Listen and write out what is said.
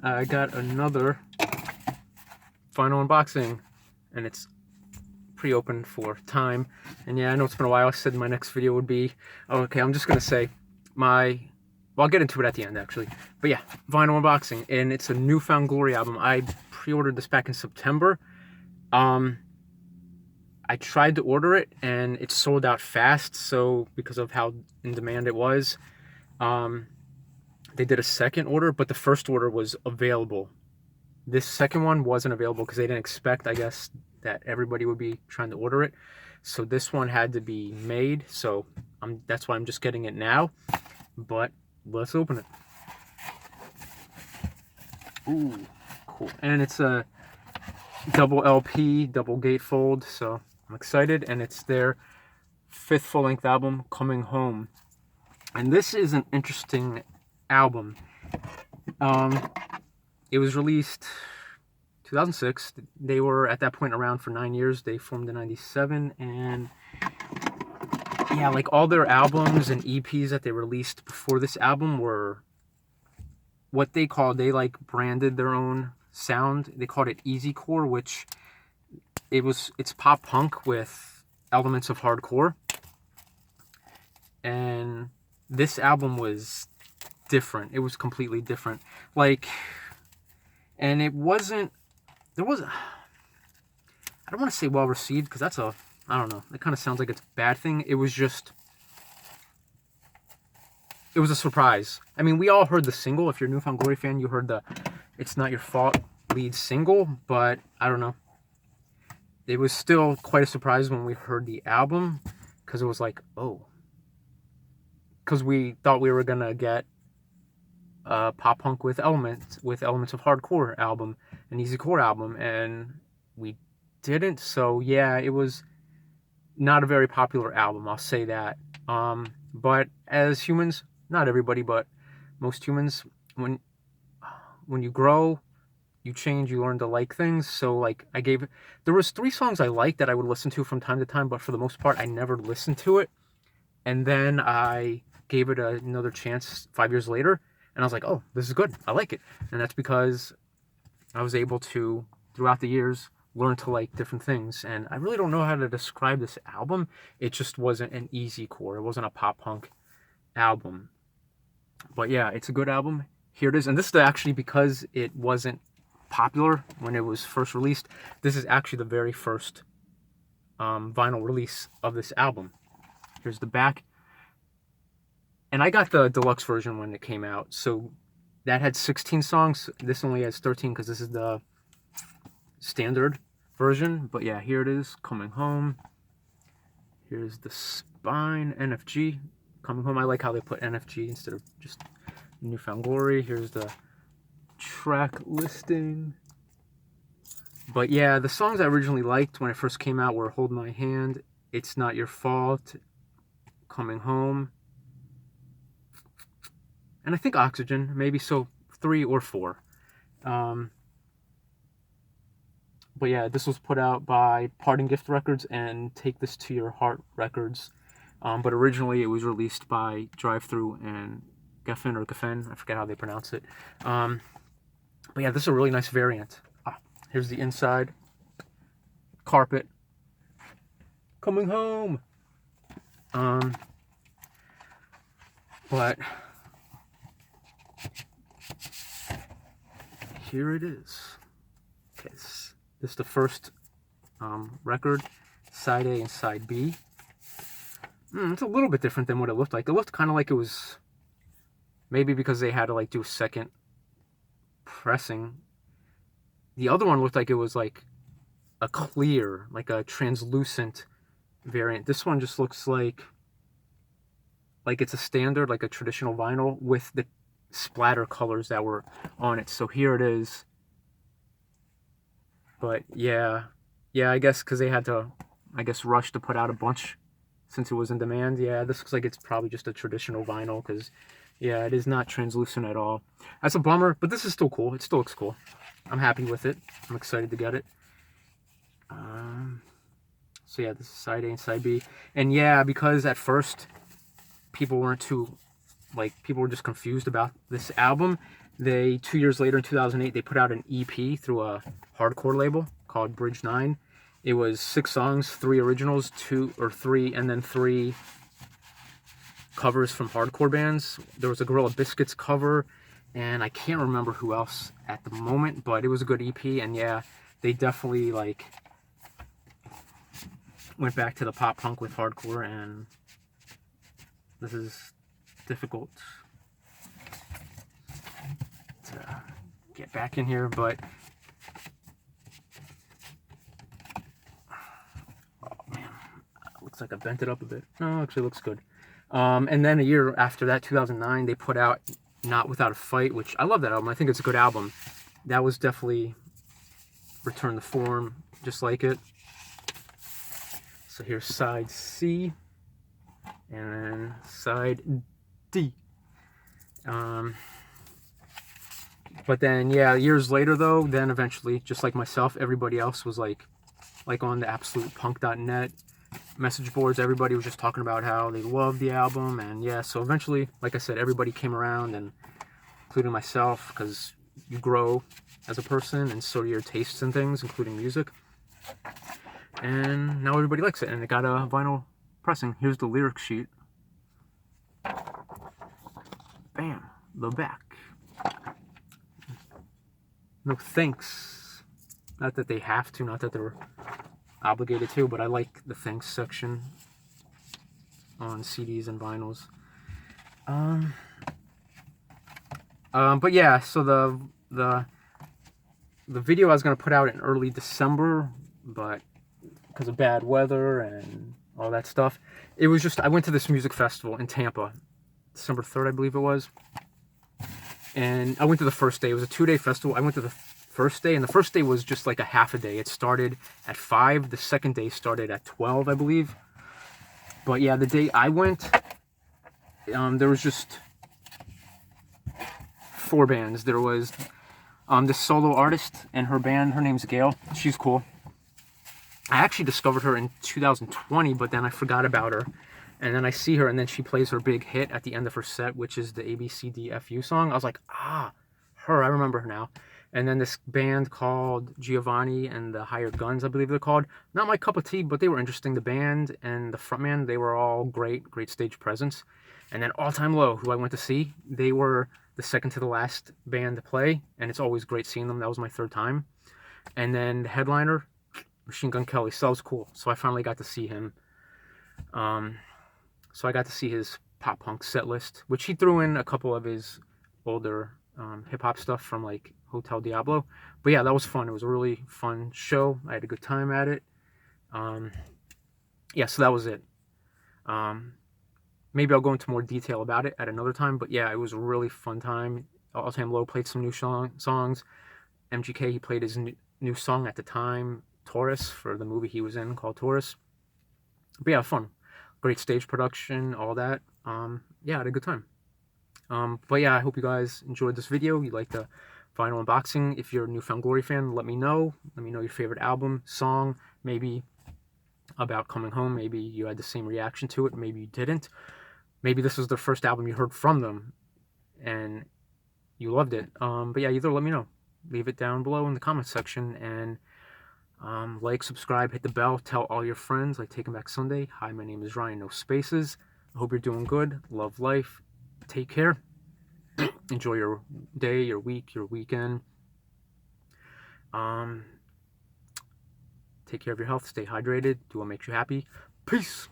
I got another vinyl unboxing, and it's pre-opened for time. And yeah, I know it's been a while. I said my next video would be, okay, I'm just gonna say well, I'll get into it at the end actually. But yeah, vinyl unboxing, and it's a New Found Glory album. I pre-ordered this back in September. I tried to order it and it sold out fast, so because of how in demand it was, they did a second order, but the first order was available. This second one wasn't available because they didn't expect, I guess, that everybody would be trying to order it. So this one had to be made, so that's why I'm just getting it now. But let's open it. Ooh, cool. And it's a double LP, double gatefold, so I'm excited. And it's their 5th full-length album, Coming Home. And this is an interesting album. It was released 2006. They were at that point around for 9 years. They formed in 97, and yeah, like all their albums and EPs that they released before this album were what they like branded their own sound. They called it easycore, which it's pop punk with elements of hardcore. And this album was different. It was completely different. And it wasn't, I don't want to say well received, because that's I don't know, it kind of sounds like it's a bad thing. It was a surprise. I mean, we all heard the single. If you're a New Found Glory fan, you heard the It's Not Your Fault lead single, but I don't know. It was still quite a surprise when we heard the album, because it was like, oh. Because we thought we were going to get a pop punk with elements of hardcore album, an easycore album, and we didn't. So yeah, it was not a very popular album, I'll say that. But as humans, not everybody, but most humans, when you grow, you change, you learn to like things. So like there was 3 songs I liked that I would listen to from time to time, but for the most part I never listened to it. And then I gave it another chance 5 years later, and I was like, oh, this is good, I like it. And that's because I was able to, throughout the years, learn to like different things. And I really don't know how to describe this album. It just wasn't an easycore. It wasn't a pop punk album. But yeah, it's a good album. Here it is. And this is actually, because it wasn't popular when it was first released, this is actually the very first vinyl release of this album. Here's the back. And I got the deluxe version when it came out. So that had 16 songs. This only has 13 because this is the standard version. But yeah, here it is, Coming Home. Here's the spine, NFG, Coming Home. I like how they put NFG instead of just New Found Glory. Here's the track listing. But yeah, the songs I originally liked when it first came out were Hold My Hand, It's Not Your Fault, Coming Home, and I think Oxygen, maybe, so 3 or 4. But yeah, this was put out by Parting Gift Records and Take This to Your Heart Records. But originally it was released by Drive-Thru and Geffen, or Geffen, I forget how they pronounce it. But yeah, this is a really nice variant. Here's the inside. Carpet. Coming Home. But here it is. Okay, this is the first record, side A and side B. It's a little bit different than what it looked like. It looked kind of like it was, maybe because they had to like do a second pressing. The other one looked like it was like a clear, like a translucent variant. This one just looks like it's a standard, like a traditional vinyl with the splatter colors that were on it. So here it is. But yeah, I guess because they had to, rush to put out a bunch since it was in demand. Yeah, this looks like it's probably just a traditional vinyl, because yeah, it is not translucent at all. That's a bummer, but this is still cool. It still looks cool. I'm happy with it. I'm excited to get it. So yeah, this is side A and side B. And yeah, because at first people were just confused about this album, They 2 years later in 2008 they put out an EP through a hardcore label called Bridge 9. It was 6 songs, 3 originals, 2 or 3, and then 3 covers from hardcore bands. There was a Gorilla Biscuits cover, and I can't remember who else at the moment, but it was a good EP. And yeah, they definitely like went back to the pop punk with hardcore, and this is difficult to get back in here, but looks like I bent it up a bit. No, actually looks good. And then a year after that, 2009, they put out Not Without a Fight, which I love that album. I think it's a good album. That was definitely Return to Form, just like it. So here's side C, and then side D. But then, yeah, years later though, then eventually, just like myself, everybody else was like on the absolutepunk.net message boards, everybody was just talking about how they loved the album. And yeah, so eventually, like I said, everybody came around, and including myself, because you grow as a person and so do your tastes and things, including music. And now everybody likes it, and it got a vinyl pressing. Here's the lyric sheet. Bam, the back. No thanks. Not that they have to, not that they're obligated to, but I like the thanks section on CDs and vinyls. But yeah, so the video I was gonna put out in early December, but because of bad weather and all that stuff, it was just, I went to this music festival in Tampa, December 3rd, I believe it was. And I went to the first day. It was a 2-day festival. I went to the first day, and the first day was just like a half a day. It started at 5. The second day started at 12, I believe. But yeah, the day I went, there was just 4 bands. There was this solo artist and her band. Her name's Gail. She's cool. I actually discovered her in 2020, but then I forgot about her. And then I see her, and then she plays her big hit at the end of her set, which is the ABCDFU song. I was like, her, I remember her now. And then this band called Giovanni and the Hired Guns, I believe they're called. Not my cup of tea, but they were interesting. The band and the frontman, they were all great stage presence. And then All Time Low, who I went to see, they were the second to the last band to play, and it's always great seeing them. That was my 3rd time. And then the headliner, Machine Gun Kelly. So that was cool. So I finally got to see him. So I got to see his pop punk set list, which he threw in a couple of his older hip hop stuff from like Hotel Diablo. But yeah, that was fun. It was a really fun show. I had a good time at it. Yeah, so that was it. Maybe I'll go into more detail about it at another time. But yeah, it was a really fun time. All Time Low played some new songs. MGK, he played his new song at the time, Taurus, for the movie he was in called Taurus. But yeah, fun. Great stage production, all that. Yeah, I had a good time. But yeah, I hope you guys enjoyed this video. You like the vinyl unboxing. If you're a New Found Glory fan, let me know. Let me know your favorite album, song, maybe about Coming Home. Maybe you had the same reaction to it. Maybe you didn't. Maybe this was the first album you heard from them and you loved it. But yeah, either let me know. Leave it down below in the comment section, and like, subscribe, hit the bell, tell all your friends, like Taking Back Sunday. Hi, my name is Ryan, no spaces. I hope you're doing good. Love life. Take care. Enjoy your day, your week, your weekend. Take care of your health. Stay hydrated. Do what makes you happy. Peace.